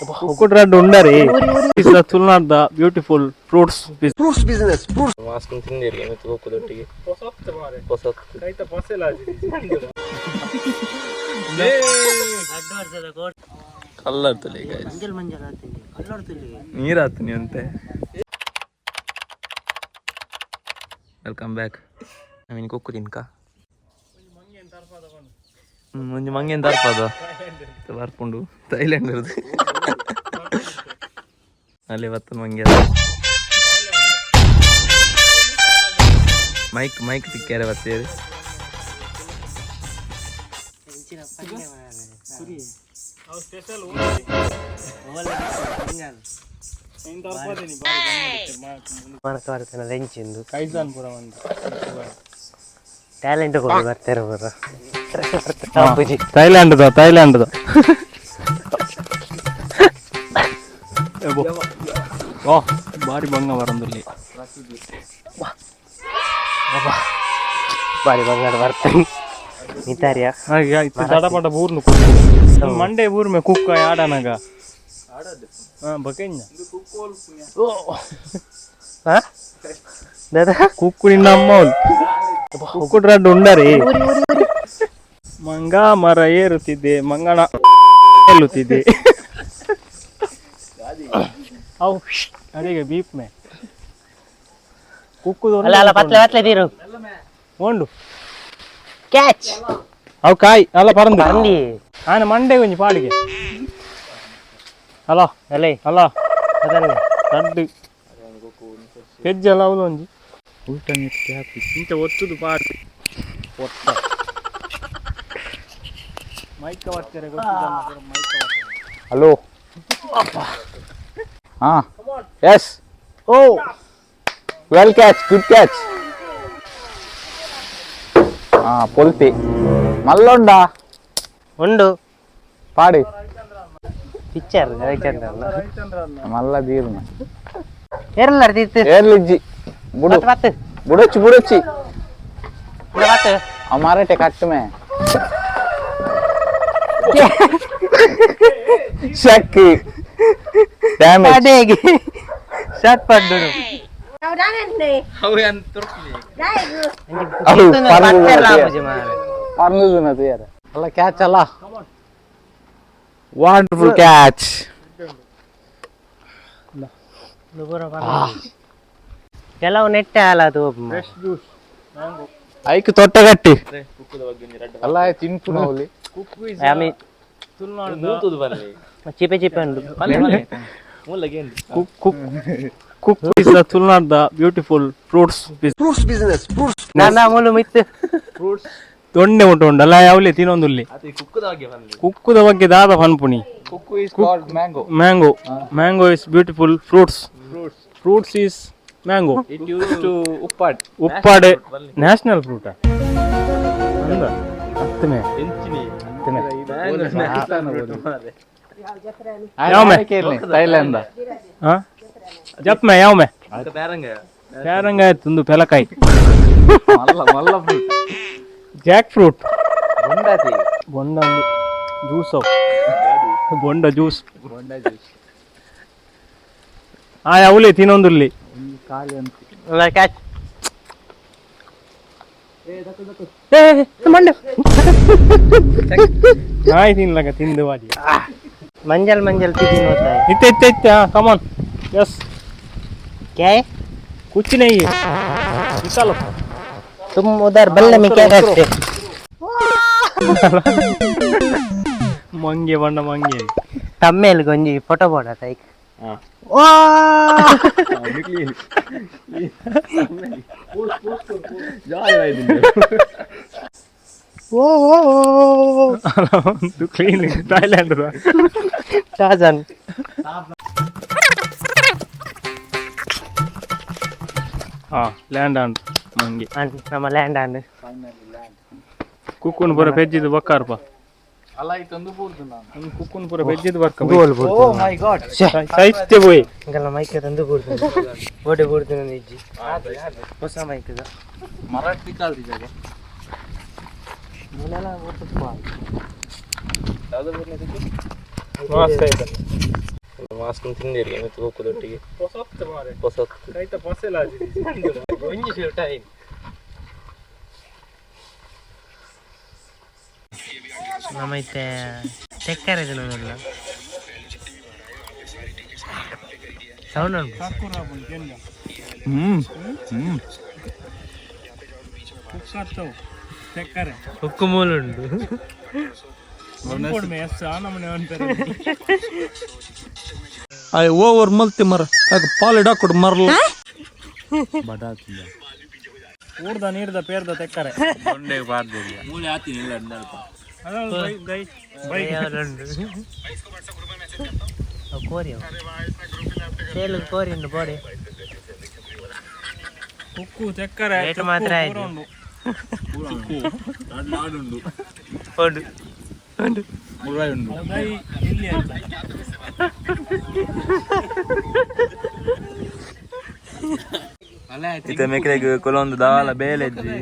Coconut ఉండరి is the ತುಳುನಾಡ beautiful fruits business. Mask ತಿಂದಿರಿ ಮತ್ತೆ ಹೋಗೋದೊಟ್ಟಿಗೆ ಹೊಸ ಕೈತ ಪಸೆಲಾಜಿ ಕಲ್ಲರ್ತಲೆ ಮಂಜಲ್ ಮಂಜಲ್ ಆತೀನಿ ಕಲ್ಲರ್ತಲೆ ನೀರಾತೀನಿ ಅಂತೆ. Welcome back. ನಾನು ಕೊಕ್ಕು ತಿನ್ಕ ಮುಂಜಿ ಮಂಗೇನು ತರ್ಪದ ಬರ್ಕೊಂಡು ಥೈಲ್ಯಾಂಡ್ ಇರೋದು ಅಲ್ಲಿ ಬತ್ತ ಮಂಗೆ ಮೈಕ್ ತಿಕ್ಕ್ಯಾರೆ ಬರ್ತೇವೆ. ಟ್ಯಾಲೆಂಟ್ ಬರ್ತಾರೆ ಥೈಲ್ಯಾಂಡ್ ಬಾರಿ ಬಂಗ ಬರಂದಲ್ಲಿ ಬಾರಿ ಬಂಗಾರ ಬರ್ತೀನಿ ನಿತಾರಿಯ ತಡಪಟ ಬೂರ್ನು ಕುಕ್ಕು ಮಂಡೆ ಬೂರ್ ಮೇ ಕುಕ್ಕ ಆಡನಗ ಬಕೆಂಜ ದಾದಾ ಕುಕ್ಕು ನಿನ್ನ ಅಮ್ಮವ್ಲು ಕುಕ್ಕು ರಡ್ಡು ಉಂಡರಿ ಮಂಗ ಮರ ಏರುತ್ತಿದ್ದೆ ಮಂಗನ ಗೆಲ್ಲುತ್ತಿದ್ದೆ ಅವು ಅಡಿಗೆ ಬೀಪ್ ಮೇ ಕುಕ್ಕುದು ಅಲ್ಲ ಅಲ್ಲ ಪತ್ಲೆ ಪತ್ಲೆ ನೀರು ಉಂಡು ಕ್ಯಾಚ್ ಅವು ಕಾಯಿ ಅಲ್ಲ ಪರಂದು ಪರಂದಿ ಆನೆ ಮಂಡೆ ಒಂಜಿ ಪಾಡಿಗೆ ಅಲ್ಲ ಅಲ್ಲೇ ಅಲ್ಲ ಅದನ್ನ ರಡ್ಡು ಹೆಜ್ಜೆಲ್ಲ ಅವಳು ಒಂಜಿ ಊಟ ನಿತ್ಯ ಇಂತ ಒತ್ತುದು ಪಾಡಿ ಒತ್ತ ಮೈಕ ಬರ್ತಾರೆ ಹಲೋ ಹಾ ಎಸ್ ಓ ವೆಲ್ ಕ್ಯಾಚ್ ಗುಡ್ ಕ್ಯಾಚ್. ಹಾ ಪೊಲ್ಪಿ ಮಲ್ಲೊಂಡ ಉಂಡು ಪಾಡಿ ಪಿಕ್ಚರ್ ರವಿಚಂದ್ರ ಮಲ್ಲ ಬೀರ್ನ ಏರಲ್ಲ ಅರ್ದಿತ್ತು ಏರ್ಲಿಜ್ಜಿ ಬುಡು ಮತ್ತೆ ಬುಡೊಚ್ಚಿ ಮತ್ತೆ ಅಮಾರಟೆ ಕಟ್ಟುಮೆ ಶಕ್ಕಿ ಡ್ಯಾಮೇಜ್ ಅದೇಗೆ ಶಾಟ್ ಪಡ್ಡು ಪರ್ನುದು ಯಾರ ಅಲ್ಲ ಕ್ಯಾಚ್ ಅಲ್ಲ ವಂಡರ್ಫುಲ್ ಕ್ಯಾಚ್. ಕೆಲವು ನೆಟ್ಟೆ ಅಲ್ಲ ಅದು ಐಕ್ ತೊಟ್ಟಗಟ್ಟಿ ಅಲ್ಲ ತಿನ್ಪು ನಾವಲ್ಲಿ ಚಿಪೆ ಚಿಪೆ ಉಂಟು ಕುಕ್ is the ತುಳುನಾಡ ಬ್ಯೂಟಿಫುಲ್ ಫ್ರೂಟ್ಸ್ Business. ನನ್ನ ಮೂಲು ಮಿತ್ತು ದೊಣ್ಣೆ ಉಂಟಲ್ಲ ಯಾವ್ಲಿ ತಿನ್ನೊಂದುಲ್ಲಿ ಕುಕ್ಕುದ ಬಗ್ಗೆ ದಾದ ಪನ್ಪುನಿ mango is beautiful fruits is mango ಉಪ್ಪಾಡೆ ನ್ಯಾಷನಲ್ ಫ್ರೂಟ್ ಥೈಲ್ಯಾಂಡ್ ಜಪ್ ಮೇ ಯಾವ ಮೇ ಪ್ಯಾರಂಗ ತುಂದು ಪೆಲಕಾಯಿ ಜಾಕ್ ಫ್ರೂಟ್ ಬೊಂಡ ಜ್ಯೂಸ್ ಬೊಂಡ ಜ್ಯೂಸ್ ಆ ಯಾವ್ಲಿ ತಿನ್ನೊಂದುಲ್ಲಿ ಕ್ಯಾಚ್ ಮಂಡೆ ನಾಯಿ ತಿನ್ಲಕ ತಿಂದು ಬಾಡಿ ಮಂಜಲ್ ಮಂಜಲ್ ತಿಂಡಿ ಹೋಗ್ತಾ है इत्ते कमॉन यस क्या है कुछ नहीं है निकालो तुम उधर बल्ले में क्या करते मंगे बंड मंगे ತಮ್ಮೇಲ್ ಗೊಂಜಿ ಫೋಟೋ ಬೋಡ ತೈಕ್ ಓ तू क्लीन ಥೈಲ್ಯಾಂಡ್ ಟಾಜನ್ ಹಾ ಲ್ಯಾಂಡ್ ಆನ್ ಮಂಗೆ ನಮ್ಮ ಲ್ಯಾಂಡ್ ಆಂಡ್ ಕುಕ್ಕುನ್ ಪೂರ ಪೆಜ್ಜಿದು ಬಕ್ಕಾರ್ಪ ಅಲ್ಲ ಇದೊಂದು ಬೋಲ್ದು ನಾನು ಕುಕ್ಕುನ್ ಪೂರ ಪೆಜ್ಜಿದು ಬರ್ಕ ಗೋಲ್ ಬೋಲ್ ಓ ಮೈ ಗಾಡ್ ಸೈತೆ ಬೋಯ್ ಗಲ್ಲ ಮೈಕ್ ತಂದು ಬೋಡ್ದು ಬೋಡೆ ಬೋಡ್ದು ನನ್ನ ಇಜ್ಜಿ ಹೊಸ ಮೈಕ್ ಇದು ಮರಾಠಿ ಕಾಲ್ದಿ ಜಾಗ ಮುನೆಲ್ಲ ಓಟಪ್ಪ ಯಾವುದು ಬರ್ಲಿಕ್ಕೆ ಮಾಸ್ಕ್ ಆಯ್ತಾ ಮಾಸ್ಕ್ ತಿಂದಿರಿ ಮೆತ್ತು ಹೋಗುದೊಟ್ಟಿಗೆ ಹೊಸತ್ತು ಮಾರೆ ಹೊಸ ಕೈತ ಪಸೆಲಾಜಿ ಒಂಜಿ ಟೈಮ್ ನಮ್ಮೈತೆ ತೆಕ್ಕರೆ ನೋಡಲ್ಲ ಸೌಂಡ್ ಉಂಟು ಸಾಕುರಾಬನ್ ಕೆಂಡ ಕುಕ್ಕತ್ತವು ತೆಕ್ಕರೆ ಉಕ್ಕು ಮೂಲುಂಡು ಕೊಡ್ಮೆ ಎಷ್ಟು ಆ ನಮ್ಮನೆ ಅಂತಾರೆ ಅಯ್ಯ ಓವರ್ ಮಲ್ತಿ ಮರ ಪಾಲಿಡ್ ಹಾಕೊಡು ಮರಲು ಊರ್ದ ನೀರ್ದ ಪೇರ್ದ ತೆಕ್ಕರೆ ಮೂಲೆ ಹಾಕ್ತೀನಿ ಇಲ್ಲ ಕೋರಿ ಸೇಲು ಕೋರಿ ಉಂಡು ಬೋಡಿ ಉಕ್ಕು ತೆಕ್ಕರೆ ರೇಟ್ ಮಾತ್ರ ಆಯ್ತು ಉಂಡು ಇಲ್ಲಿ ಅಂತ ಇತ್ತ ಮೇಕೆಗೆ ಕೊಲೊಂದು ದಾಲ ಬೇಲೆ ಇದ್ದಿ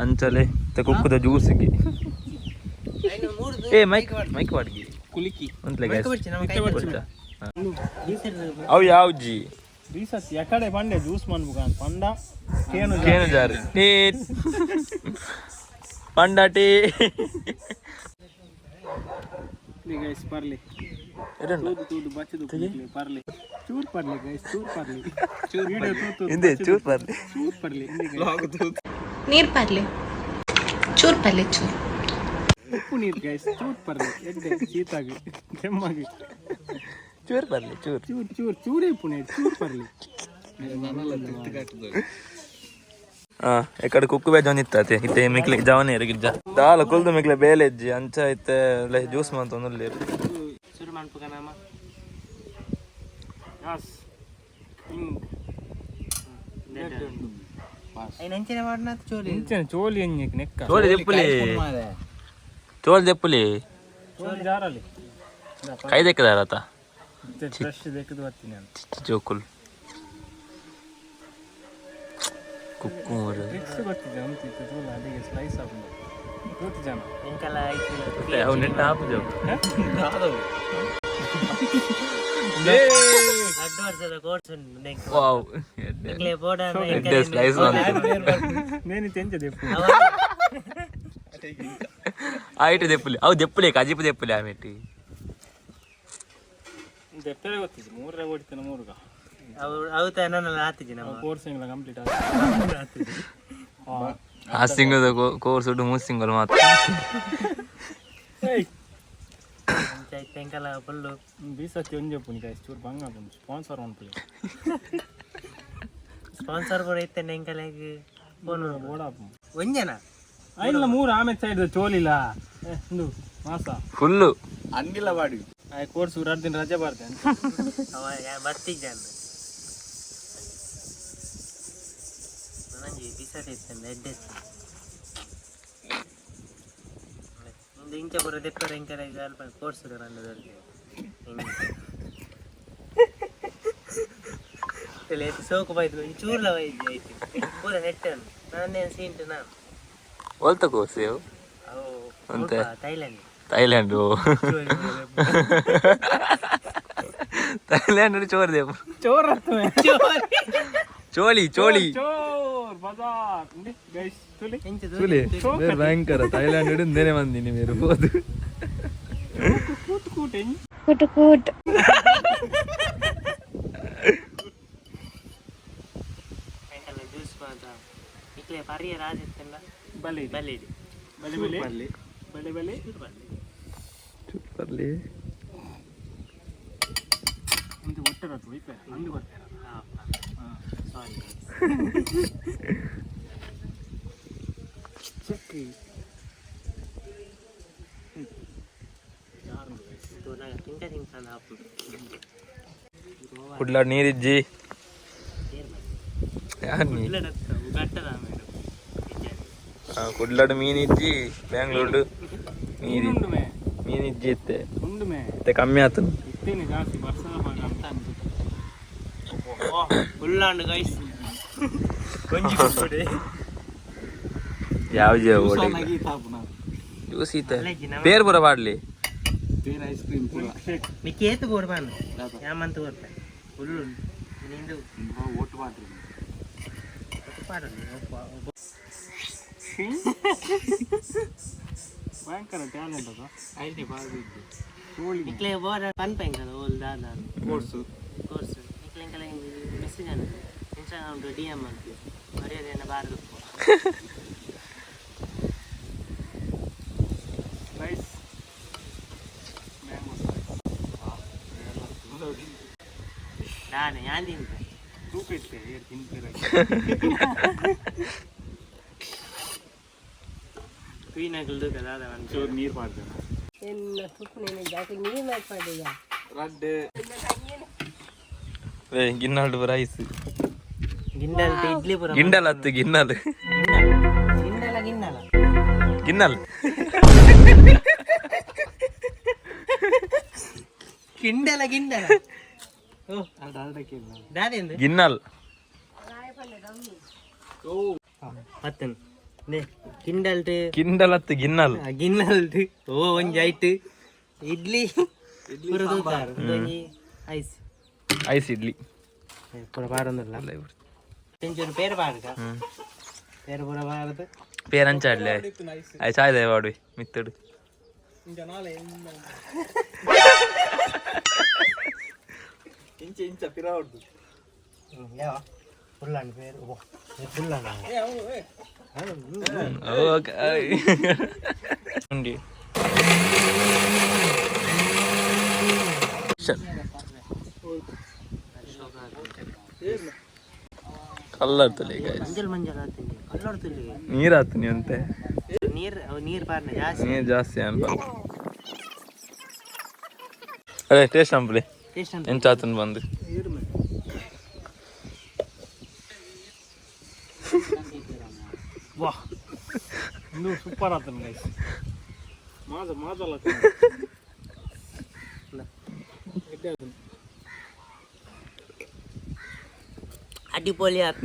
ಅಂಚಲೆ ಕುಕ್ಕುದ ಜ್ಯೂಸಿಗೆ ಏ ಮೈಕ್ ಮೈಕ್ ವಾಡ್ಗಿ ಕುಲಿಕಿ ಅಂತಲೇ ಅವು ಯಾವ್ಜಿ ಬೀಸತ್ ಯಾಕಡೆ ಬಂಡೆ ಜ್ಯೂಸ್ ಮಾಡ್ಬೇಕ ಪಂಡ ಕೇನು ಜಾರಿ ಟೀ ಪಂಡ ಟೀ ಗೈಸ್ ಪರ್ಲಿ ತೂದು ಬಚ್ಚದು ಪರ್ಲಿ ಚೂರ್ ಪರ್ಲಿ ಗೈಸ್ ಚೂರ್ ಪರ್ಲಿ ವಿಡಿಯೋ ತೂತು ಹಿಂದೆ ಚೂರ್ ಬರ್ಲಿ ಚೂರ್ ಪರ್ಲಿ ನೀರ್ ಪರ್ಲಿ ಚೂರ್ ಪರ್ಲಿ ಚೂರ್ ಉಪ್ಪು ನೀರು ಗೈಸ್ ಚೂರ್ ಪರ್ಲಿ ಎಡ್ಡೆ ಶೀತಾಗಿ ಕೆಮ್ಮಾಗಿ ಚೂರ್ ಬರ್ಲಿ ಚೂರ್ ಚೂರ್ ಚೂರ್ ಚೂರೇ ಪುಣೆ ಚೂರ್ ಪರ್ಲಿ ಎಕಡೆ ಕುಕ್ಕು ಬೇಜ ನಿತ್ತತೆ ಇತ್ತೆ ಮಿಕ್ಲೆ ಜವನೆ ಎರಗಿಜ್ಜ ದಾಲ ಕುಲ್ದು ಮಿಕ್ಲೆ ಬೇಲೆ ಇಜ್ಜಿ ಅಂಚ ಇತ್ತೆ ಜ್ಯೂಸ್ ಮಂತ ಒಂದಲ್ಲಿ ಶುರು ಮಾಡ್ಬೇಕ ನಾಮ ಯಾಸ್ ಹಿಂಗ್ ನೆಂಚಿನ ಮಾಡ್ನ ಚೋಲಿ ಇಂಚನೆ ಚೋಲಿ ಎನ್ನಿಕ್ ನೆಕ್ಕ ಚೋಳಿ ದೆಪ್ಪುಲಿ ಚೋಳಿ ದೆಪ್ಪುಲಿ ಚೋಲಿ ಜಾರಲ್ಲಿ ಕೈ ದೆಕ್ಕದಾರತ ಫ್ರೆಶ್ ಬೇಕದು ಬರ್ತೀನಿ ಅಂತ ಜೋಕುಲ್ ಕುಕ್ಕು ಟ್ರಿಕ್ಸ್ ಗೊತ್ತಿದೆ ಅಂತಿತ್ತು ಚೂಲ ಅಲ್ಲಿಗೆ ಸ್ಲೈಸ್ ಹಾಕೊಂಡು ಗೊತ್ತು ಜನ ಎಂಕಲ ಆಯ್ತು ಅವು ನೆಟ್ಟ ಹಾಪು ಜೋಕ್ ಅಡ್ವಾನ್ಸದ ಕೋರ್ಸ್ ಉಂಟು ನೆಂಕ್ ವಾವ್ ಎಂಕ್ಲೆ ಬೋಡ ಎಡ್ಡೆ ಸ್ಲೈಸ್ ನೇನಿ ತೆಂಚದೆ ಆಯ್ತು ದೆಪ್ಪುಲಿ ಅವು ದೆಪ್ಪುಲಿ ಕಜಿಪು ದೆಪ್ಪುಲಿ ಆಮೇಟಿ ದೆಪ್ಪರೆ ಗೊತ್ತಿತ್ತು ಮೂರರ ಓಡಿತಾನೆ ಮೂರುಗ ಅವು ತಾನಲ್ಲ ಆತಿಜಿ ನಮ್ಮ ಕೋರ್ಸ್ ಎಲ್ಲ ಕಂಪ್ಲೀಟ್ ಆಯ್ತು ಆ ಸಿಂಗದ ಕೋರ್ಸ್ ಉಂಟು ಮೂರು ಸಿಂಗಲ್ ಮಾತ್ರ ಪಂಚಾಯತ್ ಎಂಕಲ ಫುಲ್ಲು ಬೀಸತ್ತಿ ಒಂಜೆ ಪುನಿ ಗೈಸ್ ಚೂರು ಬಂಗ ಬಂದು ಸ್ಪಾನ್ಸರ್ ಉಂಟು ಸ್ಪಾನ್ಸರ್ ಕೂಡ ಇತ್ತೇನೆ ಎಂಕಲಾಗಿ ಫೋನ್ ಓಡಾಪ ಒಂಜನ ಇಲ್ಲ ಮೂರು ಆಮೇಲೆ ಸೈಡ್ ಚೋಲಿಲ್ಲ ಒಂದು ಮಾಸ ಫುಲ್ಲು ಅಂದಿಲ್ಲ ಬಾಡಿ ಆಯ್ ಕೋರ್ಸ್ ಎರಡು ದಿನ ರಜೆ ಬರ್ತೇನೆ ಅವ ಬರ್ತಿದ್ದ ನನಗೆ ಬಿಸಟ್ ಇತ್ತಂದ ಎಡ್ಡೆ ಒಂದು ಇಂಚ ಬರೋ ದೆಪ್ಪರ ಎಂಕಲ ಸ್ವಲ್ಪ ಕೋರ್ಸ್ ನನ್ನದಲ್ಲಿ ಸೋಕು ಬಾಯ್ತು ಚೂರ್ಲ ವೈದ್ಯ ಆಯ್ತು ಪೂರ ನೆಟ್ಟನು ನಾನೇನು ಸೀಂಟು ನಾನು ಒಲ್ತ ಕೋರ್ಸ್ ಇವು ಅವು ಅಂತೆ ಥೈಲ್ಯಾಂಡ್ ಥೈಲ್ಯಾಂಡು ಥೈಲ್ಯಾಂಡ್ ಚೋರ್ ದೇವ್ ಚೋರ್ ಚೋಳಿ ಚೋಳಿ ಚೋರ್ ಬಜಾರ್ ಗೈಸ್ ಚೋಲಿ ಚೋಳಿ ಭಯಂಕರ ಥೈಲ್ಯಾಂಡ್ ಹಿಡಿದೇನೆ ಬಂದಿನಿ ಮೇರು ಹೋದು ಕೂಟ್ ಕೂಟ್ ಕೂಟ್ ಕೂಟ್ ಜ್ಯೂಸ್ ಮಾತ್ರ ಇಟ್ಲೆ ಪರಿಯ ರಾಜತ್ತಲ್ಲ ಬಲೆ ಬಲ್ಲಿ ಬಲೆ ಬಲೆ ಬಲೆ ಬಲೆ ಬಲೆ ಬರ್ಲಿ ಒಂದು ಒಟ್ಟರತ್ತು ವೈಪೆ ಅಂದು ಬರ್ತಾರೆ ಸಾರಿ ಚಕ್ರಿ ತಿಂಕ ತಿಂತಾನೆ ಹಾಕು ಕುಡ್ಲಾಡ್ ನೀರಿಜ್ಜಿ ಯಾರು ನೀ ಇಲ್ಲ ಗಟ್ಟದ ಆಮೇಲೆ ಕುಡ್ಲಾಡ್ ಮೀನಿಜ್ಜಿ ಬ್ಯಾಂಗ್ಳೂರು ನೀರಿ ಉಂಡು ಮೇ ಮೀನಿಜ್ಜಿ ಇತ್ತೆ ಉಂಡು ಮೇ ಮತ್ತೆ ಕಮ್ಮಿ ಆತು ಇತ್ತೇನೆ ಜಾಸ್ತಿ ಬರ್ಸದ ಭಾಗ ಅಂತ ಫುಲ್ಲಾಂಡ್ ಗೈಸ್ ಕೊಂಚಿ ಕೊಡಿ ಯಾವ ಜ್ಯೂಸ್ ಇತ್ತೆ ಪೇರ್ ಬರ ಬಾಡ್ಲಿ ಬೇರೆ ಐಸ್ ಕ್ರೀಮ್ ಪೂರ మీకు ఏతు కొడబాను యామంత కొడతా ఫుల్ నిండు ಓಟ್ ಮಾಡ್ರಿ పాడు ಭಯಂಕರ ಟ್ಯಾಲೆಂಟ್ ಅದು ಐಟಿ ಬಾಗಿದ್ದು ఇట్లా బోర్ పని పైన కదా ఓల్ దాదా ಕೋರ್ಸು కోర్స్ ఇట్లా ఇంకా మెసేజ్ అని ఇన్స్టాగ్రామ్ లో డిఎం అంటే మరి అదేనా బార్ ರೈಸ್ ನಾನು ಯಾನ್ ತಿಂತ ತೂಕ ಇಟ್ಟೆ ಏರ್ ತಿಂತೀರ ಕ್ವೀನಾಗಲ್ದು కదా ಅದನ್ನ ಚೂರು ನೀರು ಮಾಡ್ತೇನೆ ಎಲ್ಲ ತುಪ್ಪು నేను ಜಾಸ್ತಿ ನೀರು ಮಾಡ್ಕೊಂಡಿದ್ದ ರಡ್ಡೆ గిన్నెలు రైస్ గిండల్ ఇడ్లీ పుర గిండెలు అత్తు గిన్నెలు గిండల గిన్నెల గిన్నెలు గిండల గిండల ఓ ಅದು ಅರ್ಧಕ್ಕೆ దాదేంది గిన్నెలు పత్తన్ నే గిండల్ గిండెలు అత్తు గిన్నెలు ಗಿನ್ನಲ್ ಓ ಒಂಜಿ ಐಟ್ ಇಡ್ಲಿ ಪೂರ ತೂತಾರು ಒಂಜಿ ಐಸ್ ಐಸ್ ಇಡ್ಲಿ ಪೂರ ಪಾಡೊಂದಿಲ್ಲ ಒಂಚೂರು ಪೇರು ಪಾಡ್ಕ ಪೇರು ಪೂರ ಪಾಡದು పేరంచాడులే అది చాయ్ దేవాడు మిత్తుడు ಇಂಚ ಇಂಚ ಪಿರಾವಡ್ದು ಯಾವ ಫುಲ್ಲಣ್ಣ ಪೇರು ಫುಲ್ಲಣ್ಣ ಕಲ್ಲರ್ತಲೆ ಮಂಜಲ್ ಮಂಜಲ್ ಆತೀನಿ ಕಲ್ಲಡ್ತಿಲ್ಲಿ ನೀರು ಆತೀನಿ ಅಂತೆ ನೀರ್ ಪಾರ್ನ ಜಾಸ್ತಿ ನೀರು ಜಾಸ್ತಿ ಅನ್ಪ ಅದೇ ಟೇಸ್ಟ್ ಅಂಪಲಿ ಟೇಸ್ಟ್ ಅಂತ ಎಂತ ಆತನ್ ಬಂದು ವಾ ಇನ್ನೂ ಸೂಪರ್ ಆತನ ಗೈಸ್ ಮಾಜಲ್ಲ ಅಡ್ಡಿಪೊಲಿ ಆತ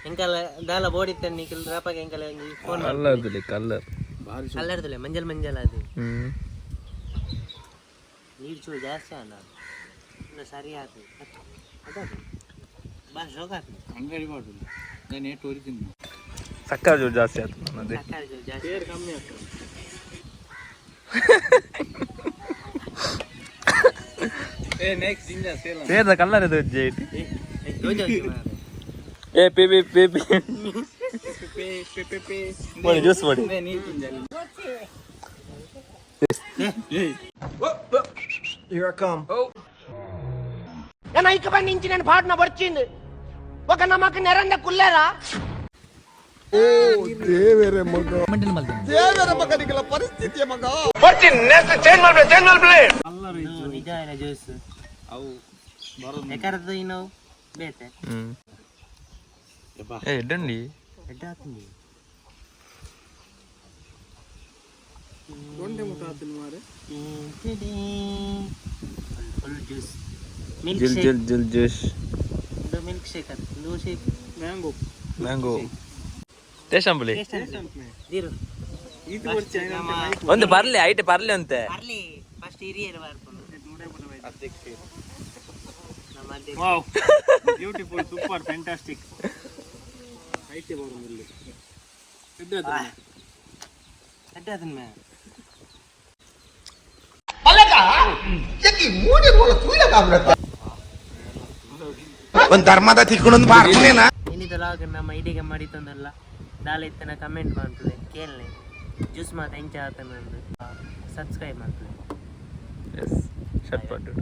ಎಂಕಲ್ಲ ದಾಲ ಬೋಡಿತ್ತ ನಿಖಿಲ್ ರಾಪಾಗ ಎಂಕಲ್ಲ ಫೋನ್ ಕಲ್ಲರ್ತಲೆ ಕಲ್ಲರ್ ಕಲ್ಲರ್ದಲೆ ಮಂಜಲ್ ಮಂಜಲ್ ಅದು ನೀರು ಚೂರು ಜಾಸ್ತಿ ಅಲ್ಲ ಸರಿ ಆತು ಬಾ ಶೋಕ ಆತು ಅಂಗಡಿ ಮಾಡುದು ನಾನು ಏಟ್ ಹೊರಿತೀನಿ ಸಕ್ಕರೆ ಜೋರು ಜಾಸ್ತಿ ಆಯ್ತು ನನ್ನದೇ ಸಕ್ಕರೆ ಚೂರು ಜಾಸ್ತಿ ಸೇರ್ ಕಮ್ಮಿ ಆಗ್ತದೆ ಏ ನೆಕ್ಸ್ಟ್ ಇಂಜ ಸೇಲ್ ಸೇರ್ದ ಕಲ್ಲರ್ ಇದು ಅಜ್ಜಿ ಐತಿ ಜೋಜಿ ಹೋಗಿ ಮಾರ್ರೆ. ಏ ಪೇಪಿ ಪೇಪಿ ಪೇ ಮಾಡಿ ಜ್ಯೂಸ್ ಮಾಡಿ ನೀರು ತಿಂಜಲ್ಲಿ Here I come. నేను ఇక నుంచి నేను పాటన వచ్చింది ఒక నమ్మకం నెరంద కుల్లేరా ದೇವರ ಮಗನಿಗಳ ಪರಿಸ್ಥಿತಿಯ ಮಗ ಇದು ನಿಜ ಇಲ್ಲ ಜ್ಯೂಸ್ ಅವು ಬರೋದು ಯಾಕಂದ್ರೆ ಇನ್ನು ಬೇತೆ ಏ ದಂಡಿ ಎಡ್ಡ ಹಾಕ್ತೀನಿ ದೊಂಡೆ ಮುಖ ಆತನ ಮಾರೆ ಫುಲ್ ಜ್ಯೂಸ್ ಮಿಲ್ಕ್ ಜಿಲ್ ಶೇಕ್ ಜಿಲ್ ಜಿಲ್ ಜ್ಯೂಸ್ ಇದು ಮಿಲ್ಕ್ ಶೇಕ್ ಅದು ಇದು ಶೇಕ್ ಮ್ಯಾಂಗೋ ಮ್ಯಾಂಗೋ ಟೇಸ್ಟ್ ಅಂಬಲಿ ದೀರು ಇದು ವರ್ಷ ಒಂದು ಬರ್ಲಿ ಐಟೆ ಬರ್ಲಿ ಅಂತೆ ಬರ್ಲಿ ಫಸ್ಟ್ ಹಿರಿಯರು ಬರ್ಕೊಂಡು ಅದಕ್ಕೆ ನಮ್ಮ ಅದೇ ವಾವ್ ಬ್ಯೂಟಿಫುಲ್ ಸೂಪರ್ ಫ್ಯಾಂಟಾಸ್ಟಿಕ್ ಐತೆ ಬರೋದಿಲ್ಲ ಅಡ್ಡ ಅದನ್ನ ಮೇ ಒಂದ್ ಧರ್ಮದ ತಿಕ್ಕೊಂಡು ಬಾರ್ನೇನಾ ಏನಿದಲ್ಲ ನಮ್ಮ ಐಡಿಗೆ ಮಾಡಿತ್ತಂದಲ್ಲ ದಾಲ ಇತ್ತನ ಕಮೆಂಟ್ ಮಾಡ್ತದೆ ಕೇಳನೆ ಜ್ಯೂಸ್ ಮಾತು ಹೆಂಚ ಆತನಂದು ಸಬ್ಸ್ಕ್ರೈಬ್ ಮಾಡ್ತದೆ ಎಸ್ ಶಟ್ ಪಟ್ಟು